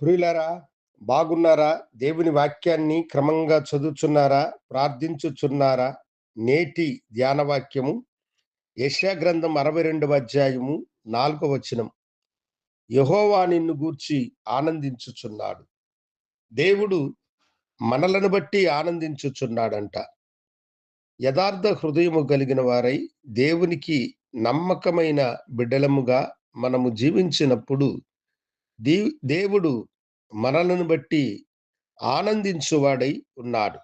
ప్రియులారా, బాగున్నారా? దేవుని వాక్యాన్ని క్రమంగా చదువుచున్నారా? ప్రార్థించుచున్నారా? నేటి ధ్యాన వాక్యము యెషయా గ్రంథం 62వ అధ్యాయము 4వ వచనం. యెహోవా నిన్ను గూర్చి ఆనందించుచున్నాడు. దేవుడు మనలను బట్టి ఆనందించుచున్నాడంట. యథార్థ హృదయము కలిగిన వారై దేవునికి నమ్మకమైన బిడ్డలముగా మనము జీవించినప్పుడు దీ దేవుడు మనలను బట్టి ఆనందించువాడై ఉన్నాడు.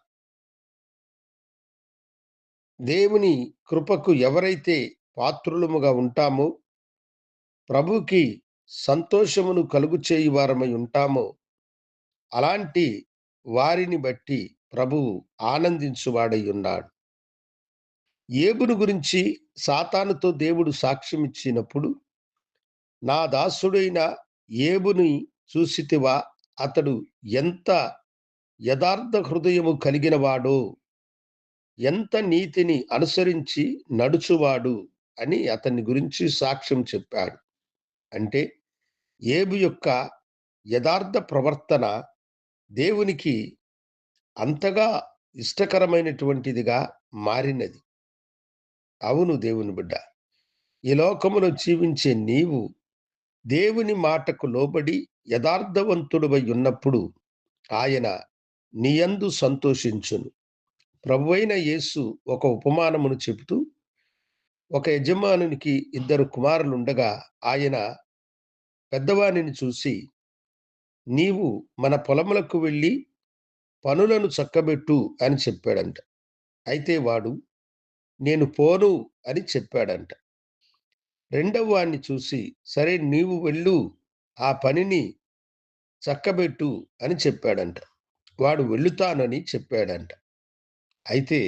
దేవుని కృపకు ఎవరైతే పాత్రులముగా ఉంటామో, ప్రభువుకి సంతోషమును కలుగు చేయువారమై ఉంటామో, అలాంటి వారిని బట్టి ప్రభువు ఆనందించువాడై ఉన్నాడు. యోబును గురించి సాతానుతో దేవుడు సాక్ష్యమిచ్చినప్పుడు, నా దాసుడైన యోబుని చూసితివా, అతడు ఎంత యథార్థ హృదయము కలిగినవాడో, ఎంత నీతిని అనుసరించి నడుచువాడు అని అతని గురించి సాక్ష్యం చెప్పాడు. అంటే యోబు యొక్క యథార్థ ప్రవర్తన దేవునికి అంతగా ఇష్టకరమైనటువంటిదిగా మారినది. అవును దేవుని బిడ్డ, ఈ లోకములో జీవించే నీవు దేవుని మాటకు లోబడి యథార్థవంతుడవై ఉన్నప్పుడు ఆయన నీయందు సంతోషించును. ప్రభువైన యేసు ఒక ఉపమానమును చెబుతూ, ఒక యజమానునికి ఇద్దరు కుమారులుండగా ఆయన పెద్దవానిని చూసి, నీవు మన పొలములకు వెళ్ళి పనులను చక్కబెట్టు అని చెప్పాడంట. అయితే వాడు, నేను పోను అని చెప్పాడంట. రెండవ వాణ్ణి చూసి, సరే నీవు వెళ్ళు, ఆ పనిని చక్కబెట్టు అని చెప్పాడంట. వాడు వెళ్ళుతానని చెప్పాడంట. అయితే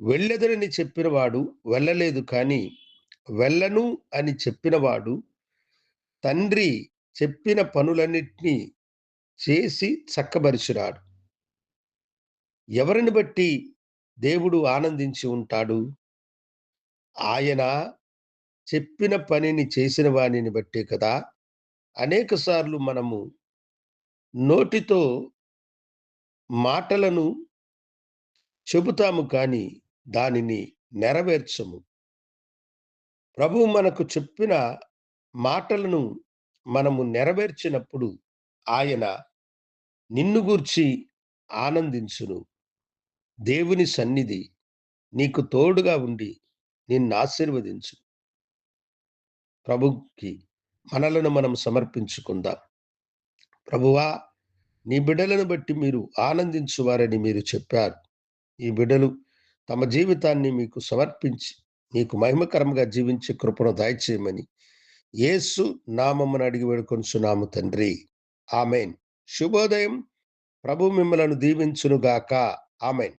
వెళ్ళెదనని చెప్పినవాడు వెళ్ళలేదు, కానీ వెళ్ళను అని చెప్పినవాడు తండ్రి చెప్పిన పనులన్నిటినీ చేసి చక్కబరిచినాడు. ఎవరిని బట్టి దేవుడు ఆనందించి ఉంటాడు? ఆయన చెప్పిన పనిని చేసిన వానిని బట్టే కదా! అనేక సార్లు మనము నోటితో మాటలను చెబుతాము, కానీ దానిని నెరవేర్చము. ప్రభువు మనకు చెప్పిన మాటలను మనము నెరవేర్చినప్పుడు ఆయన నిన్ను గూర్చి ఆనందించును. దేవుని సన్నిధి నీకు తోడుగా ఉండి నిన్నాశీర్వదించు. ప్రభువుకి మనలను మనం సమర్పించుకుందాం. ప్రభువా, నీ బిడ్డలను బట్టి మీరు ఆనందించువారని మీరు చెప్పారు. ఈ బిడ్డలు తమ జీవితాన్ని మీకు సమర్పించి నీకు మహిమకరంగా జీవించే కృపను దయచేయమని యేసు నామమున అడిగి వేడుకొనుచున్నాము తండ్రి. ఆమేన్. శుభోదయం. ప్రభు మిమ్మలను దీవించునుగాక. ఆమేన్.